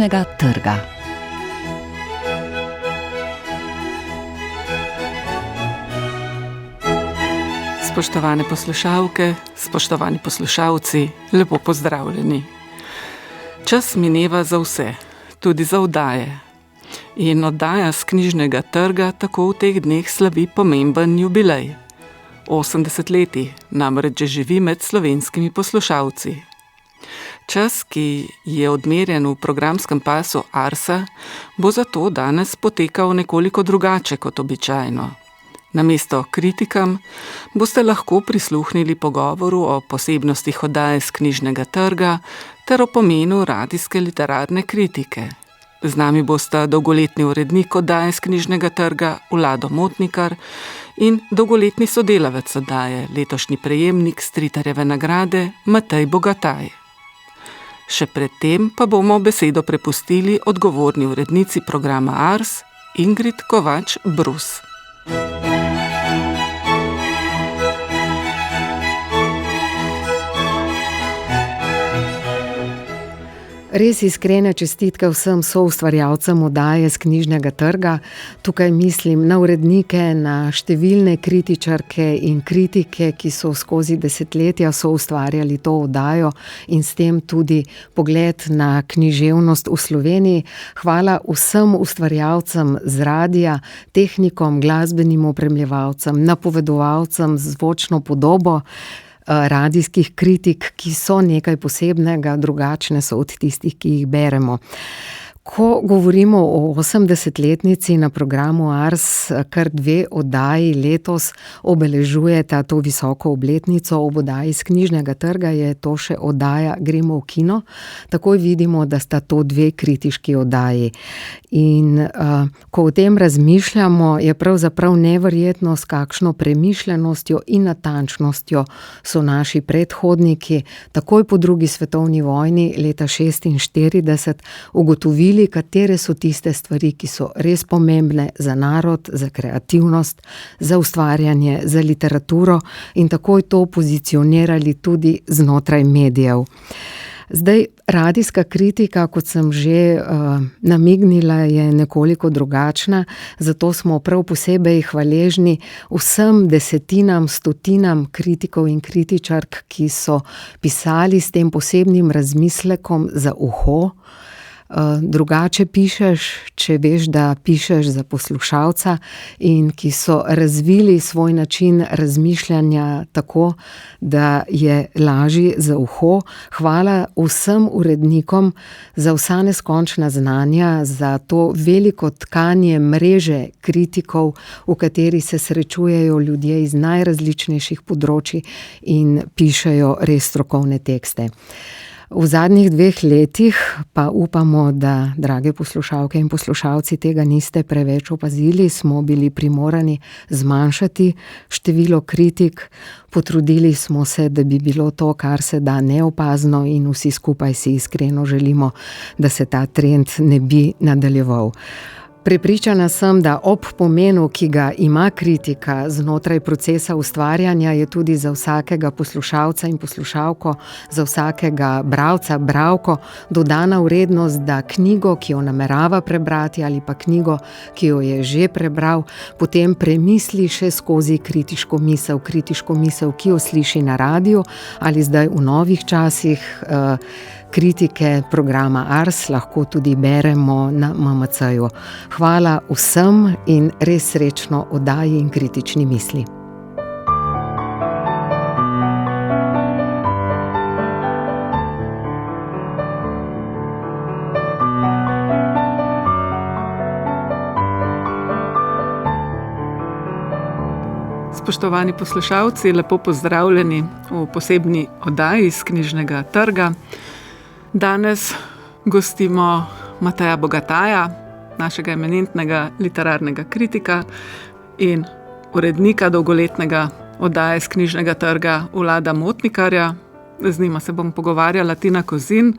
knjižnega trga. Spoštovane poslušalke, spoštovani poslušalci, lepo pozdravljeni. Čas mineva za vse, tudi za oddaje. In oddaja s knjižnega trga tako v teh dneh slavi pomemben jubilej. 80 leti namreč že živi med slovenskimi poslušalci. Čas, ki je odmerjen v programskem pasu Arsa, bo zato danes potekal nekoliko drugače kot običajno. Namesto kritikam boste lahko prisluhnili pogovoru o posebnostih oddaje s knjižnega trga ter o pomenu radijske literarne kritike. Z nami bosta dolgoletni urednik oddaje s knjižnega trga Vlado Motnikar in dolgoletni sodelavec oddaje, letošnji prejemnik Stritarjeve nagrade Matej Bogataj. Še predtem pa bomo besedo prepustili odgovorni urednici programa Ars Ingrid Kovač-Brus. Res iskrene čestitke vsem soustvarjalcem oddaje s knjižnega trga. Tukaj mislim na urednike, na številne kritičarke in kritike, ki so skozi desetletja soustvarjali to oddajo in s tem tudi pogled na književnost v Sloveniji. Hvala vsem ustvarjalcem z radija, tehnikom, glasbenim opremljevalcem, napovedovalcem z zvočno podobo, radijskih kritik, ki so nekaj posebnega, drugačne so od tistih, ki jih beremo. Ko govorimo o 80-letnici na programu Ars, kar 2 oddaji letos obeležujeta to visoko obletnico. Ob oddaji s knjižnega trga je to še oddaja Gremo v kino. Takoj vidimo, da sta to 2 kritiški oddaji. In ko o tem razmišljamo, je pravzaprav neverjetno, s kakšno premišljenostjo in natančnostjo so naši predhodniki takoj po 2. svetovni vojni leta 1946 ugotovili, katere so tiste stvari, ki so res pomembne za narod, za kreativnost, za ustvarjanje, za literaturo in takoj to pozicionirali tudi znotraj medijev. Zdaj, radijska kritika, kot sem že namignila, je nekoliko drugačna, zato smo prav posebej hvaležni vsem desetinam, stotinam kritikov in kritičark, ki so pisali s tem posebnim razmislekom za uho. Drugače pišeš, če veš, da pišeš za poslušalca, in ki so razvili svoj način razmišljanja tako, da je lažji za uho. Hvala vsem urednikom za vsa neskončna znanja, za to veliko tkanje mreže kritikov, v kateri se srečujejo ljudje iz najrazličnejših področij in pišejo res strokovne tekste. V zadnjih 2 letih pa upamo, da, drage poslušalke in poslušalci, tega niste preveč opazili, smo bili primorani zmanjšati število kritik. Potrudili smo se, da bi bilo to, kar se da, neopazno, in vsi skupaj si iskreno želimo, da se ta trend ne bi nadaljeval. Prepričana sem, da ob pomenu, ki ga ima kritika znotraj procesa ustvarjanja, je tudi za vsakega poslušalca in poslušalko, za vsakega bralca, bralko dodana vrednost, da knjigo, ki jo namerava prebrati, ali pa knjigo, ki jo je že prebral, potem premisli še skozi kritiško misel, ki jo sliši na radiju ali zdaj v novih časih kritike programa Ars lahko tudi beremo na MMC-ju. Hvala vsem in res srečno oddaji in kritični misli. Spoštovani poslušalci, lepo pozdravljeni v posebni oddaji s knjižnega trga. Danes gostimo Mateja Bogataja, našega eminentnega literarnega kritika in urednika dolgoletnega oddaje s knjižnega trga Vlada Motnikarja. Z njima se bom pogovarjala Tina Kozin.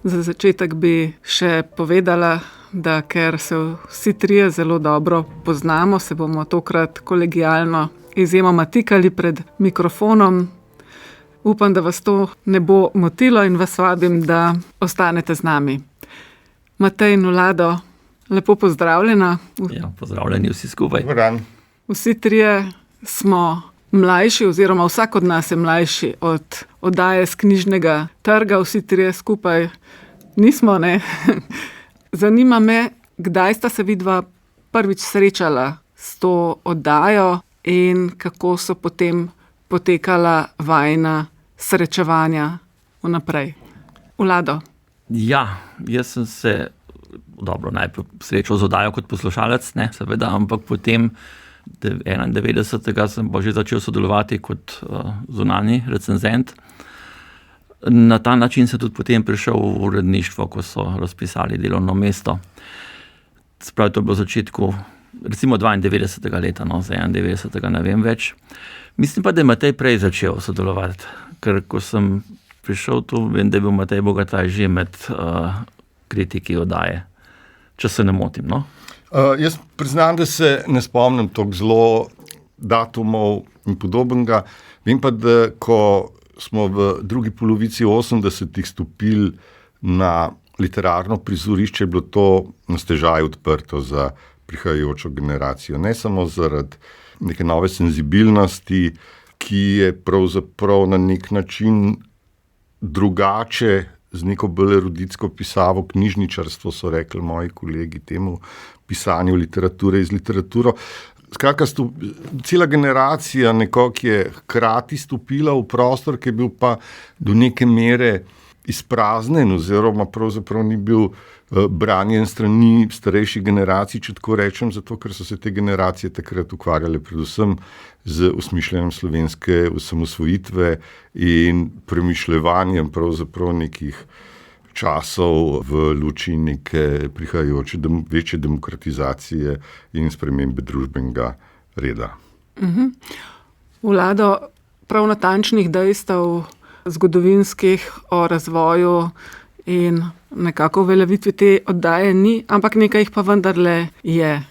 Za začetek bi še povedala, da ker se vsi trije zelo dobro poznamo, se bomo tokrat kolegialno izjemoma tikali pred mikrofonom. Upam, da vas to ne bo motilo in vas vabim, da ostanete z nami. Matej in Vlado, lepo pozdravljena. Ja, pozdravljeni vsi skupaj. Dober dan. Vsi trije smo mlajši, oziroma vsak od nas je mlajši od oddaje z knjižnega trga, vsi trije skupaj nismo, ne? Zanima me, kdaj sta se vidva prvič srečala s to oddajo in kako so potem potekala vajina srečevanja vnaprej. Vlado. Ja, jaz sem se najprej srečal z oddajo kot poslušalec, ne, seveda, ampak potem 91. sem pa že začel sodelovati kot zunanji recenzent. Na ta način sem tudi potem prišel v uredništvo, ko so razpisali delovno mesto. Sprav to je bilo v začetku, recimo 92. leta, za 91. ne vem več. Mislim pa, da je Matej prej začel sodelovati, ker ko sem prišel tu, vem, da je bil Matej Bogataj že med kritiki oddaje. Če se ne motim, no? Jaz priznam, da se ne spomnim toliko zelo datumov in podobnega. Vem pa, da ko smo v drugi polovici 80-ih stopili na literarno prizorišče, je bilo to na stežaj odprto za prihajajočo generacijo. Ne samo zaradi neke nove senzibilnosti, ki je pravzaprav na nek način drugače, z neko bolj eruditsko pisavo, knjižničarstvo so rekli moji kolegi temu pisanju literature iz literaturo. Skratka, cela generacija nekako je hkrati stopila v prostor, ki je bil pa do neke mere izpraznjen oziroma pravzaprav ni bil branjen strani starejših generacij, če tako rečem, zato ker so se te generacije takrat ukvarjale predvsem z osmišljanjem slovenske osamosvojitve in premišljevanjem pravzaprav nekih časov v luči neke prihajajoče večje demokratizacije in spremembe družbenega reda. Vlado, prav natančnih dejstev zgodovinskih o razvoju in nekako uveljavitvi te oddaje ni, ampak nekaj jih pa vendarle je.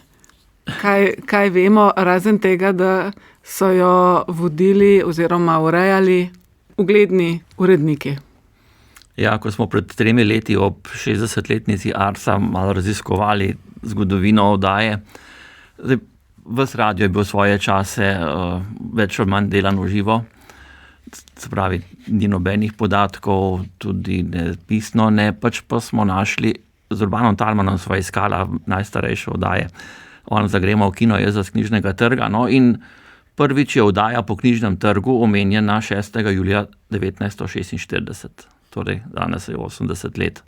Kaj vemo, razen tega, da so jo vodili oziroma urejali ugledni uredniki? Ja, ko smo pred 3 leti ob 60-letnici Arsa malo raziskovali zgodovino oddaje, ves radio je bil svoje čase več ali manj delan v živo. Se pravi, ni nobenih podatkov, tudi ne pisno, ne, pač pa smo našli, z Urbanom Talmanom sva iskala najstarejše oddaje. On zagremo v kino Jeza z knjižnega trga, no, in prvič je oddaja po knjižnem trgu omenjena 6. julija 1946. Torej, danes je 80 let.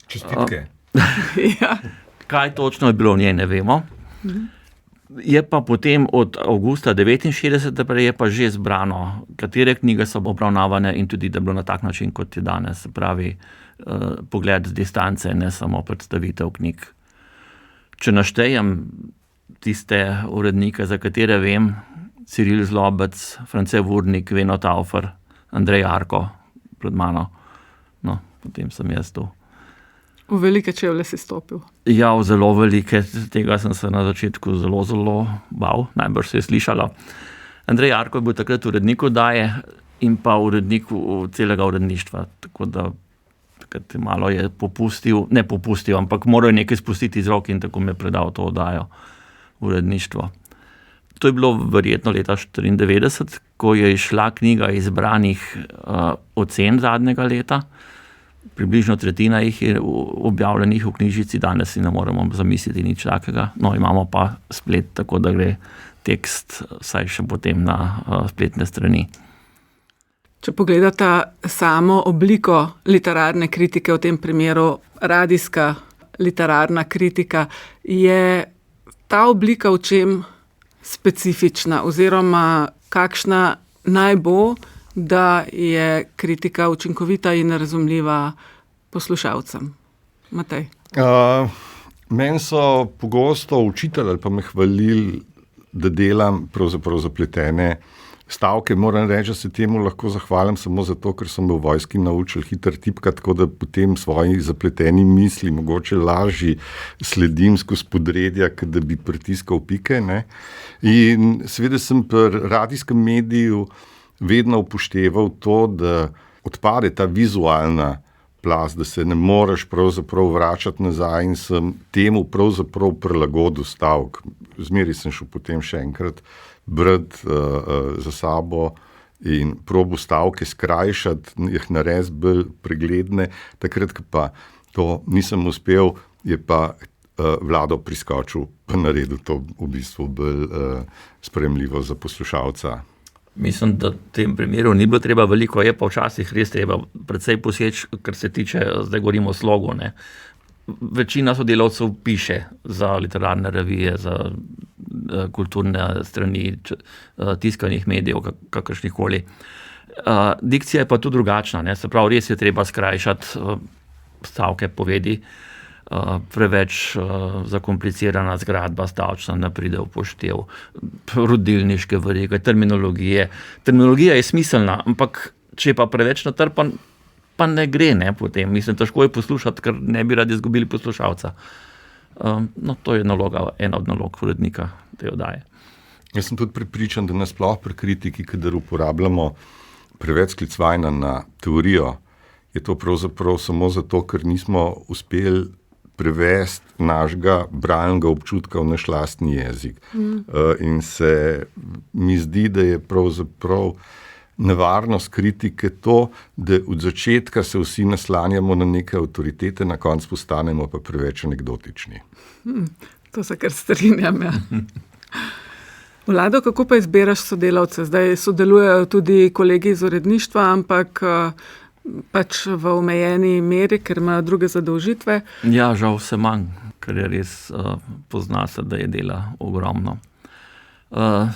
Čestitke. Ja. Kaj točno je bilo v njej, ne vemo. Je pa potem od avgusta 1969 naprej je pa že zbrano, katere knjige so obravnavane in tudi, da je bilo na tak način, kot je danes, se pravi, pogled z distance, ne samo predstavitev knjig. Če naštejem tiste urednike, za katere vem, Ciril Zlobec, France Vurnik, Veno Taufer, Andrej Arko pred mano, no, potem sem jaz tu. V velike čevlje si stopil. Ja, v zelo velike, tega sem se na začetku zelo bal, najbrž se je slišalo. Andrej Arko je bil takrat urednik oddaje in pa urednik celega uredništva, tako da takrat malo je ne popustil, ampak moral je nekaj spustiti iz rok in tako me predal to oddajo uredništvo. To je bilo verjetno leta 1994, ko je išla knjiga izbranih ocen zadnjega leta. Približno tretjina jih je objavljenih v knjižici, danes si ne moremo zamisliti nič takega. No, imamo pa splet, tako da gre tekst vsaj še potem na spletne strani. Če pogledate samo obliko literarne kritike, v tem primeru radijska literarna kritika, je ta oblika v čem specifična oziroma kakšna naj bo, da je kritika učinkovita in razumljiva poslušalcem? Matej. Meni so pogosto učitelji ali pa me hvalili, da delam pravzaprav zapletene stavke. Moram reči, da se temu lahko zahvalim samo zato, ker so me v vojski naučili hitro tipkati, tako da potem svoji zapleteni misli mogoče lažje sledim skozi podredja, kot da bi pritiskal pike, ne. In seveda sem pri radijskem mediju vedno upošteval to, da odpade ta vizualna plaz, da se ne moreš pravzaprav vračati nazaj in sem temu pravzaprav prilagodil stavek. Zmeri sem šel potem še enkrat brati za sabo in probo stavke skrajšati, jih narediti bolj pregledne. Takrat, ko pa to nisem uspel, je pa Vlado priskočil pa naredil to v bistvu bolj sprejemljivo za poslušalca. Mislim, da v tem primeru ni bilo treba veliko, je pa včasih res treba precej poseči, kar se tiče, zdaj govorimo o slogu, ne. Večina sodelavcev piše za literarne revije, za kulturne strani tiskanih medijev, kakršnihkoli. Dikcija je pa tu drugačna, ne. Se pravi, res je treba skrajšati stavke, povedi, preveč zakomplicirana zgradba stavčna ne pride v poštev, rodilniške verige, terminologije. Terminologija je smiselna, ampak če je pa preveč natrpan, pa ne gre, ne, potem. Mislim, težko je poslušati, ker ne bi radi izgubili poslušalca. No, to je ena od nalog urednika te oddaje. Jaz sem tudi prepričan, da nasploh pri kritiki, kadar uporabljamo preveč sklicevanja na teorijo, je to pravzaprav samo zato, ker nismo uspeli prevesti našega bralnega občutka v naš lastni jezik. In se mi zdi, da je pravzaprav nevarnost kritike to, da od začetka se vsi naslanjamo na neke avtoritete, na koncu postanemo pa preveč anekdotični. To se kar strinjam, ja. Vlado, kako pa izbiraš sodelavce? Zdaj sodelujejo tudi kolegi iz uredništva, ampak pač v omejeni meri, ker imajo druge zadolžitve. Ja, žal vse manj, ker je res pozna se, da je dela ogromno.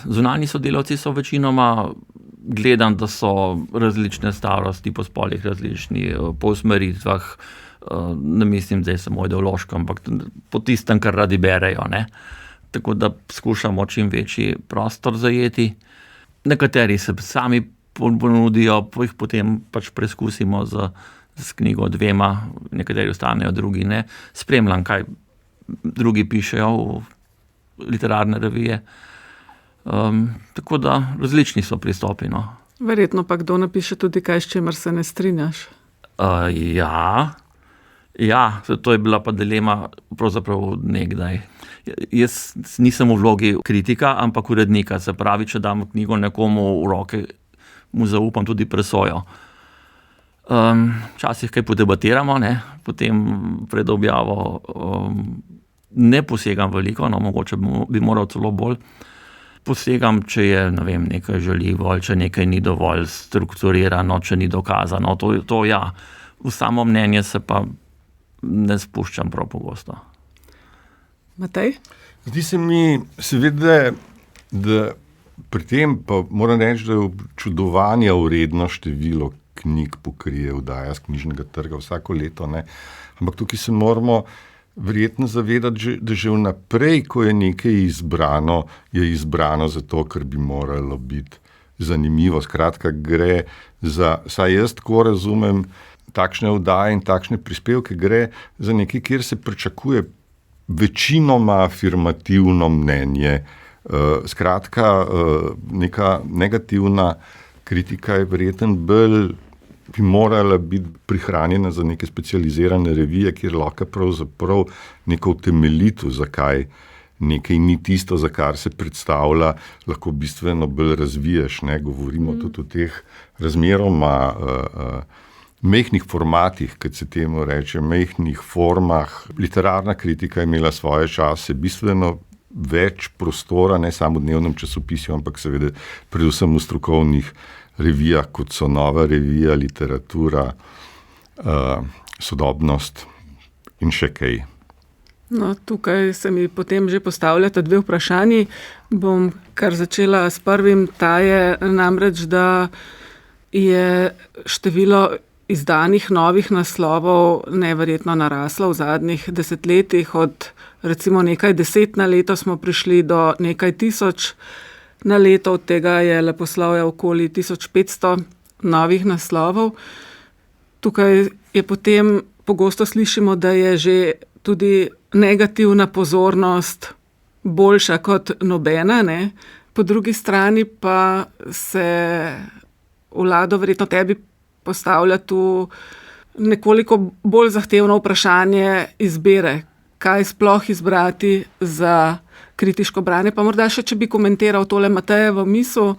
Zunanji sodelavci so večinoma, gledam, da so različne starosti, po spolih različni, po usmeritvah, ne mislim zdaj samo ideološko, ampak po tistem, kar radi berejo, ne. Tako da skušamo čim večji prostor zajeti. Nekateri se sami ponudijo, jih potem pač preskusimo z knjigo 2, nekateri ostanejo, drugi ne. Spremljam, kaj drugi pišejo v literarne revije. Tako da različni so pristopi, no. Verjetno pa kdo napiše tudi kaj, s čimer se ne strinjaš. Ja, to je bila pa dilema pravzaprav nekdaj. Jaz nisem v vlogi kritika, ampak urednika. Se pravi, če dam knjigo nekomu v roke, mu zaupam tudi presojo. Včasih kaj podebatiramo, ne, potem pred objavo ne posegam veliko, no, mogoče bi moral celo bolj. Posegam, če je, ne vem, nekaj žaljivo, ali če nekaj ni dovolj strukturirano, če ni dokazano, to ja. V samo mnenje se pa ne spuščam prav pogosto. Matej? Zdi se mi seveda, da pri tem pa moram reči, da je občudovanja vredno število knjig pokrije oddaja z knjižnega trga vsako leto, ne. Ampak tukaj se moramo verjetno zavedati, da že vnaprej, ko je nekaj izbrano, je izbrano zato, ker bi moralo biti zanimivo. Skratka, gre za, saj jaz tako razumem, takšne oddaje in takšne prispevke, gre za nekaj, kjer se pričakuje večinoma afirmativno mnenje. Skratka, neka negativna kritika je verjetno bolj bi morala biti prihranjena za neke specializirane revije, kjer lahko pravzaprav neko utemeljitev, zakaj nekaj ni tisto, za kar se predstavlja, lahko bistveno bolj razviješ, ne. Govorimo tudi o teh razmeroma mehkih formatih, kot se temu reče, mehkih formah. Literarna kritika je imela svoje čase bistveno več prostora, ne samo v dnevnem časopisju, ampak seveda predvsem v strokovnih revijah, kot so Nova revija, Literatura, Sodobnost in še kaj. No, tukaj se mi potem že postavljata dve vprašanji. Bom kar začela s prvim, ta je namreč, da je število izdanih novih naslovov neverjetno naraslo v zadnjih desetletjih. Od recimo nekaj 10 na leto smo prišli do nekaj 1000 na leto, od tega je leposlovja okoli 1500 novih naslovov. Tukaj je potem pogosto slišimo, da je že tudi negativna pozornost boljša kot nobena, ne. Po drugi strani pa se Vlado verjetno tebi postavlja tu nekoliko bolj zahtevno vprašanje izbire, kaj sploh izbrati za kritiško branje. Pa morda še, če bi komentiral tole Matejevo misel,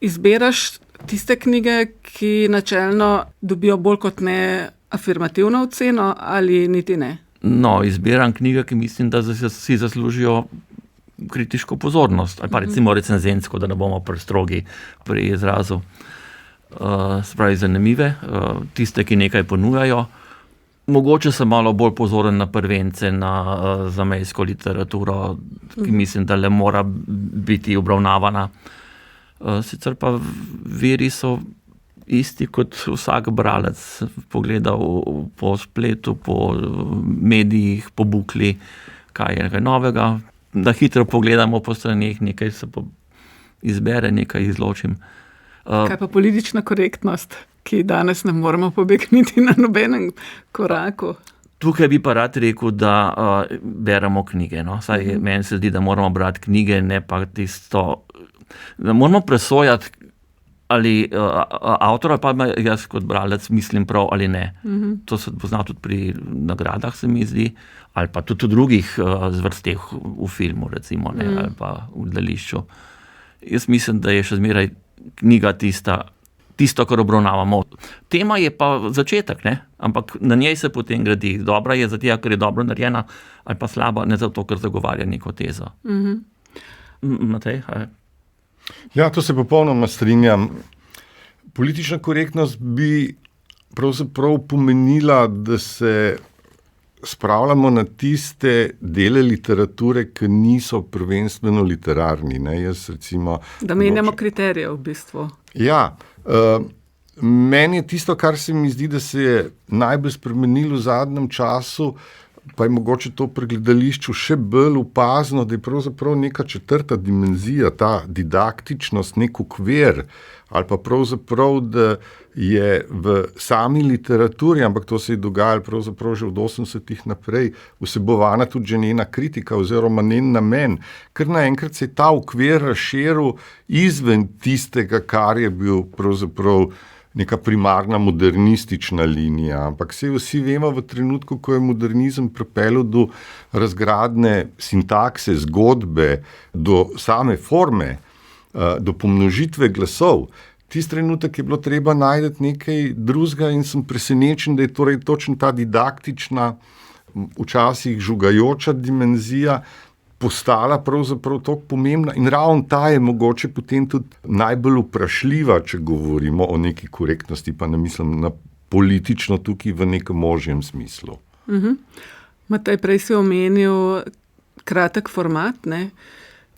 izbiraš tiste knjige, ki načelno dobijo bolj kot ne afirmativno oceno ali niti ne? No, izbiram knjige, ki mislim, da si zaslužijo kritiško pozornost, ali pa recimo recenzentsko, da ne bomo prestrogi pri izrazu. Spravi zanimive, tiste, ki nekaj ponujajo. Mogoče sem malo bolj pozoren na prvence, na zamejsko literaturo, ki mislim, da le mora biti obravnavana. Sicer pa viri so isti kot vsak bralec. Pogledal po spletu, po medijih, po bukli, kaj je nekaj novega. Da hitro pogledamo po straneh, nekaj se izbere, nekaj izločim. Kaj pa politična korektnost, ki danes ne moremo pobegniti na nobenem koraku? Tukaj bi pa rad rekel, da beremo knjige. No? Saj meni se zdi, da moramo brati knjige, ne pa tisto. Da moramo presojati, ali avtor, pa jaz kot bralec mislim prav ali ne. To se pozna tudi pri nagradah, se mi zdi, ali pa tudi v drugih zvrsteh v filmu, recimo, ne? Ali pa v gledališču. Jaz mislim, da je še zmeraj knjiga tisto, kar obravnavamo. Tema je pa začetek, ne? Ampak na njej se potem gradi. Dobra je zato, ker je dobro narejena, ali pa slaba, ne zato, ker zagovarja neko tezo. Matej, Ja, to se popolnoma strinjam. Politična korektnost bi pravzaprav pomenila, da se spravljamo na tiste dele literature, ki niso prvenstveno literarni. Ne? Jaz recimo, da menjamo kriterije v bistvu. Ja, meni je tisto, kar se mi zdi, da se je najbolj spremenilo v zadnjem času, pa je mogoče to pri gledališču še bolj opazno, da je pravzaprav neka četrta dimenzija, ta didaktičnost, nek okvir, ali pa pravzaprav, da je v sami literaturi, ampak to se je dogajalo pravzaprav že od 80-ih naprej, vsebovana tudi že njena kritika oziroma njen namen, ker naenkrat se je ta okvir razširil izven tistega, kar je bil pravzaprav neka primarna modernistična linija, ampak vsi vemo v trenutku, ko je modernizem pripeljal do razgradne sintakse, zgodbe, do same forme, do pomnožitve glasov. Tisti trenutek je bilo treba najti nekaj drugega in sem presenečen, da je torej točno ta didaktična, včasih žugajoča dimenzija postala pravzaprav tako pomembna in ravno ta je mogoče potem tudi najbolj vprašljiva, če govorimo o neki korektnosti, pa ne mislim na politično tukaj v nekem ožjem smislu. Matej, prej si omenil kratek format, ne?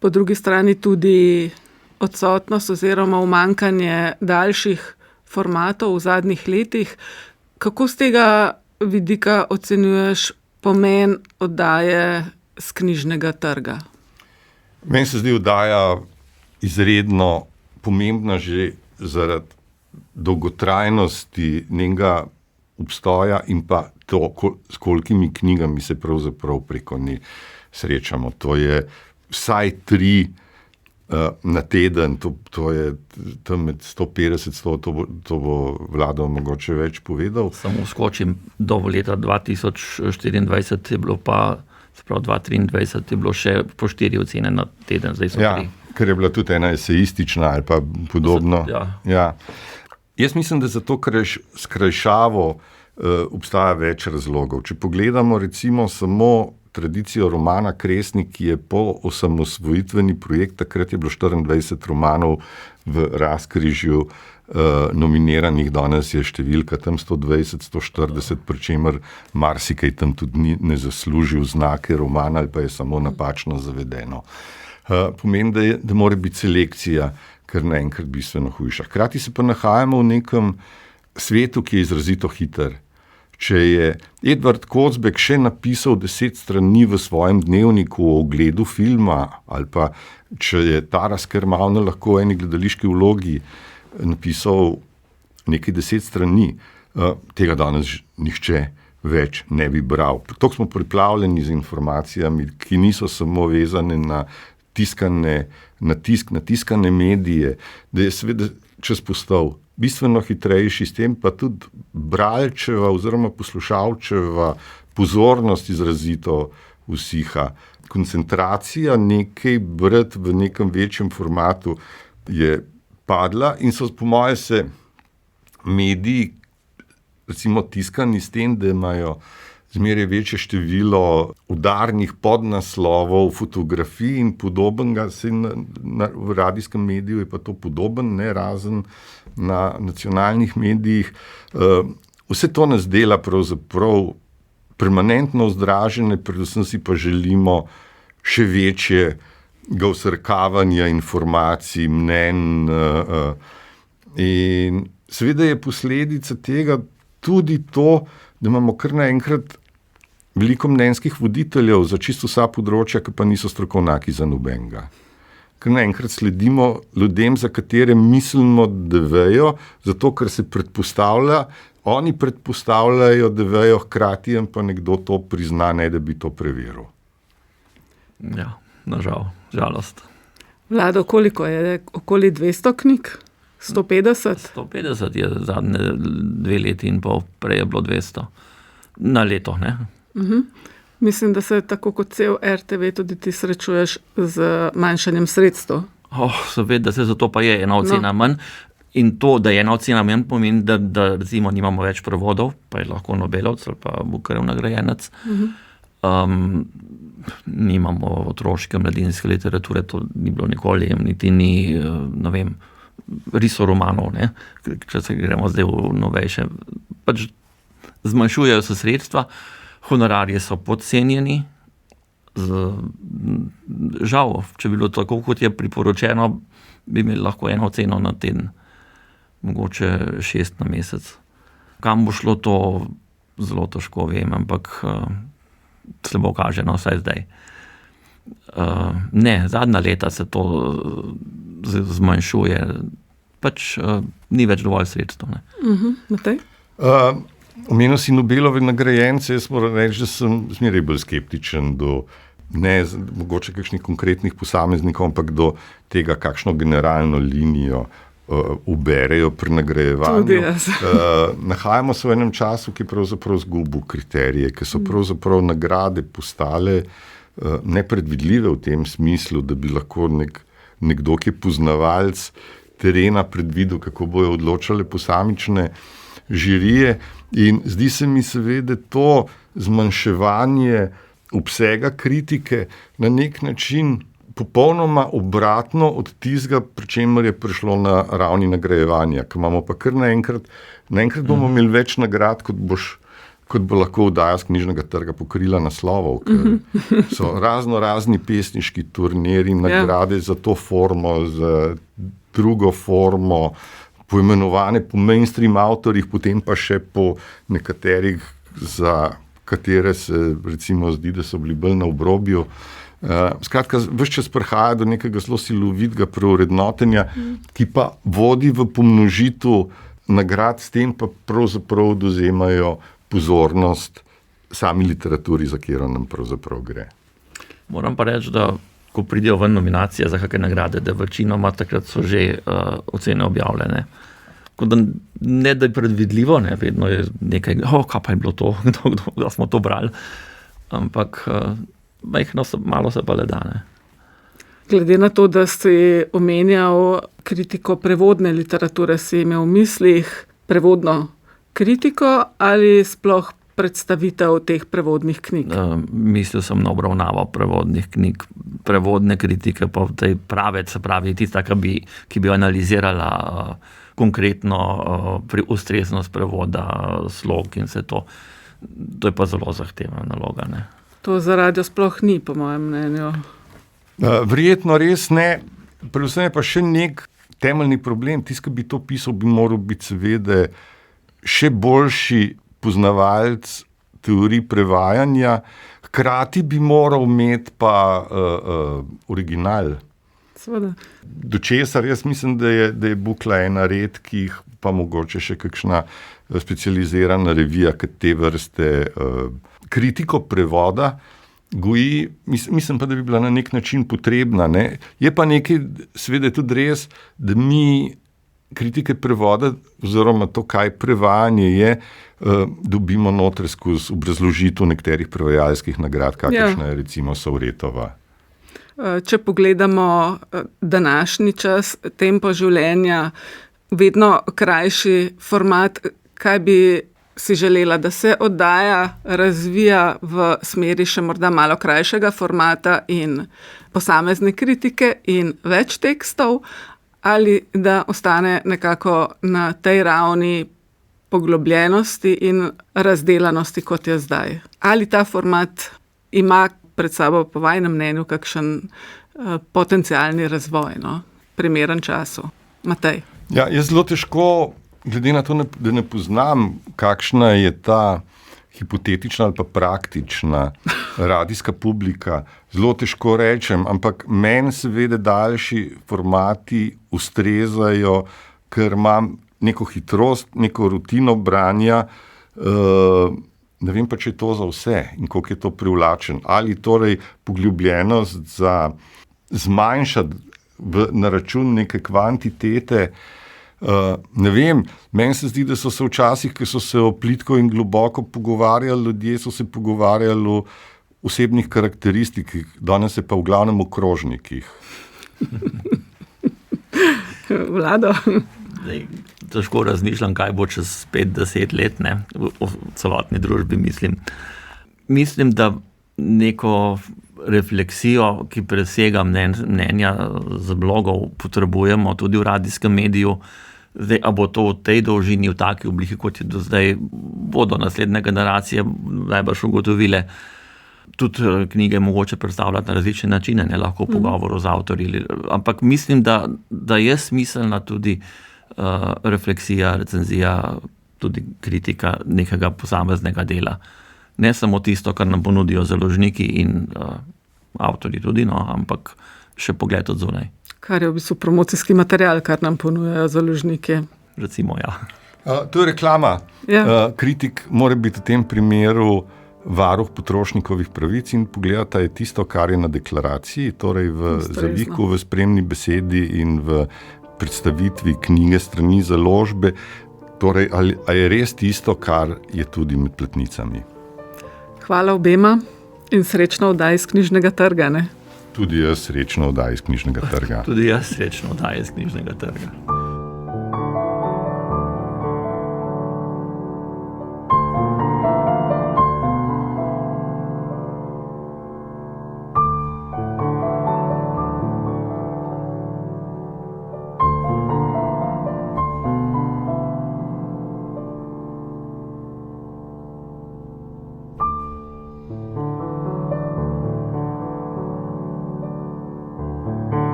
Po drugi strani tudi odsotnost oziroma umanjkanje daljših formatov v zadnjih letih. Kako z tega vidika ocenjuješ pomen oddaje z knjižnega trga? Meni se zdi oddaja izredno pomembna že zaradi dolgotrajnosti njenega obstoja in pa to, s kolikimi knjigami se pravzaprav preko nje srečamo. To je vsaj 3 na teden, to je tam med 150, to bo Vlado mogoče več povedal. Samo skočim, do leta 2024 je bilo pa, sprav 2023 je bilo še po 4 ocene na teden, zdaj so 3. Ker je bila tudi ena esejistična ali pa podobno. Ja. Jaz mislim, da za to skrajšavo obstaja več razlogov. Če pogledamo recimo samo tradicijo romana Kresnik, ki je po osamosvojitveni projekt, takrat je bilo 24 romanov v razkrižju nominiranih, danes je številka tam 120, 140, pri čemer marsikaj tam tudi ne zaslužil znake romana ali pa je samo napačno zavedeno. Pomeni, da mora biti selekcija kar naenkrat bistveno hujša. Hkrati se pa nahajamo v nekem svetu, ki je izrazito hiter. Če je Edvard Kozbek še napisal 10 strani v svojem dnevniku o ogledu filma, ali pa če je Taras Kermavna lahko v eni gledališki vlogi napisal nekaj 10 strani, tega danes nihče več ne bi bral. Tako smo priplavljeni z informacijami, ki niso samo vezane na tiskane medije, da je seveda čas postal bistveno hitrejši, s tem pa tudi bralčeva oziroma poslušalčeva pozornost izrazito usiha. Koncentracija nekaj brati v nekem večjem formatu je padla in so po moje se mediji, recimo tiskani s tem, da imajo zmeraj večje število udarnih podnaslovov, fotografij in podobnega, v radijskem mediju je pa to podoben, ne razen na nacionalnih medijih. Vse to nas dela pravzaprav permanentno vzdražene, predvsem si pa želimo še večjega vsrkavanja informacij, mnenj. In seveda je posledica tega tudi to, da imamo kar naenkrat veliko mnenjskih voditeljev za čisto vsa področja, ki pa niso strokovnjaki za nobenega. Ker naenkrat sledimo ljudem, za katere mislimo, da vejo, zato ker se predpostavlja, oni predpostavljajo, da vejo, hkrati jim pa nekdo to prizna, ne da bi to preveril. Ja, žalost. Vlado, koliko je? Okoli 200 knjig? 150? 150 je zadnje 2 leti in pol, prej je bilo 200. Na leto, ne? Mislim, da se tako kot cel RTV tudi ti srečuješ z manjšanjem sredstev. Seveda, zato pa je ena ocena manj. In to, da je ena ocena manj, pomeni, da recimo nimamo več prevodov, pa je lahko Nobelovec ali pa Bookerjev nagrajenec. Nimamo otroške, mladinske literature, to ni bilo nikoli, niti ni, ne vem, risoromanov, ne? Če se gremo zdaj v novejše. Pač zmanjšujejo se sredstva, honorarji so podcenjeni. Žal, če bi bilo tako, kot je priporočeno, bi imeli lahko eno ceno na teden, mogoče 6 na mesec. Kam bo šlo, to zelo težko vem, ampak slabo kaže, no, vsaj zdaj. Ne, zadnja leta se to zmanjšuje, pač ni več dovolj sredstev. Matej? Omenil si Nobelove nagrajence, jaz moram reči, da sem zmeraj bolj skeptičen do ne mogoče kakšnih konkretnih posameznikov, ampak do tega, kakšno generalno linijo uberejo pri nagrajevanju. Tudi jaz. Nahajamo se v enem času, ki je pravzaprav zgubil kriterije, ki so pravzaprav nagrade postale nepredvidljive v tem smislu, da bi lahko nekdo, ki je poznavalec terena, predvidel, kako bojo odločale posamične žirije. In zdi se mi seveda to zmanjševanje obsega kritike na nek način popolnoma obratno od tistega, pri čemer je prišlo na ravni nagrajevanja. Ker imamo pa kar naenkrat bomo imeli več nagrad, kot bo lahko oddaja z knjižnega trga pokrila naslovov, ker so razni pesniški turniri, nagrade za to formo, za drugo formo, poimenovane po mainstream avtorjih, potem pa še po nekaterih, za katere se recimo zdi, da so bili bolj na obrobju. Skratka, ves čas prihaja do nekega zelo silovitega preurednotenja, ki pa vodi v pomnožitev nagrad, s tem pa pravzaprav dozemajo pozornost sami literaturi, za katero nam pravzaprav gre. Moram pa reči, da ko pridejo ven nominacije za kakšne nagrade, da večinoma takrat so že ocene objavljene. Ne, da je predvidljivo, ne, vedno je nekaj, kaj pa je bilo to, da smo to brali, ampak malo se pa le da, ne. Glede na to, da si omenjal kritiko prevodne literature, si imel v mislih prevodno kritiko ali sploh predstavitev teh prevodnih knjig? Mislil sem na obravnavo prevodnih knjig, prevodne kritike pa v tej prave, se pravi tista, ki bi analizirala konkretno ustreznost prevoda, slog in vse to. To je pa zelo zahtevna naloga, ne. To za radio sploh ni, po mojem mnenju. Verjetno res ne, predvsem je pa še nek temeljni problem. Tisti, ki bi to pisal, bi moral biti seveda še boljši poznavalec teorij prevajanja, hkrati bi moral imeti pa original. Seveda. Do česar jaz mislim, da je Bukla ena redkih, pa mogoče še kakšna specializirana revija, ki te vrste kritiko prevoda goji, mislim pa, da bi bila na nek način potrebna, ne. Je pa nekaj, seveda tudi res, da mi kritike prevoda, oziroma to, kaj prevajanje je, dobimo noter skozi obrazložitev nekaterih prevajalskih nagrad, kakršna je recimo Savretova. Če pogledamo današnji čas, tempo življenja, vedno krajši format, kaj bi si želela, da se oddaja razvija v smeri še morda malo krajšega formata in posamezne kritike in več tekstov, ali da ostane nekako na tej ravni poglobljenosti in razdelanosti, kot je zdaj. Ali ta format ima pred sabo po vajinem mnenju kakšen potencialni razvoj, primeren času? Matej. Ja, jaz zelo težko, glede na to, da ne poznam, kakšna je ta hipotetična ali pa praktična radijska publika, zelo težko rečem, ampak meni seveda daljši formati ustrezajo, ker imam neko hitrost, neko rutino branja, ne vem pa, če je to za vse in koliko je to privlačen. Ali torej poglobljenost za zmanjšati na račun neke kvantitete, ne vem, meni se zdi, da so se včasih, ki so se o plitko in globoko pogovarjali, ljudje so se pogovarjali o osebnih karakteristikih, danes je pa v glavnem o krožnikih. Vlado? Težko razmišljam, kaj bo čez 5-10 let, v celotni družbi, mislim. Mislim, da neko refleksijo, ki presega mnenja z blogov, potrebujemo tudi v radijskem mediju. Zdaj, a bo to v tej dolžini, v taki obliki, kot je do zdaj, bodo naslednje generacije najbrž ugotovile. Tudi knjige mogoče predstavljati na različne načine, ne lahko v pogovoru z avtorji. Ampak mislim, da je smiselna tudi refleksija, recenzija, tudi kritika nekega posameznega dela. Ne samo tisto, kar nam ponudijo založniki in avtorji tudi, ampak še pogled od zunaj. Kar je v bistvu promocijski material, kar nam ponujajo založniki. Recimo, ja. To je reklama. Ja. Kritik mora biti v tem primeru varuh potrošnikovih pravic in pogledati je tisto, kar je na deklaraciji, torej v zaviku, v spremni besedi in v predstavitvi knjige strani založbe, torej ali je res tisto, kar je tudi med platnicami. Hvala obema in srečno oddaj iz knjižnega trga, ne? Tudi jaz srečno oddaj iz knjižnega trga. Tudi jaz srečno oddaj iz knjižnega trga.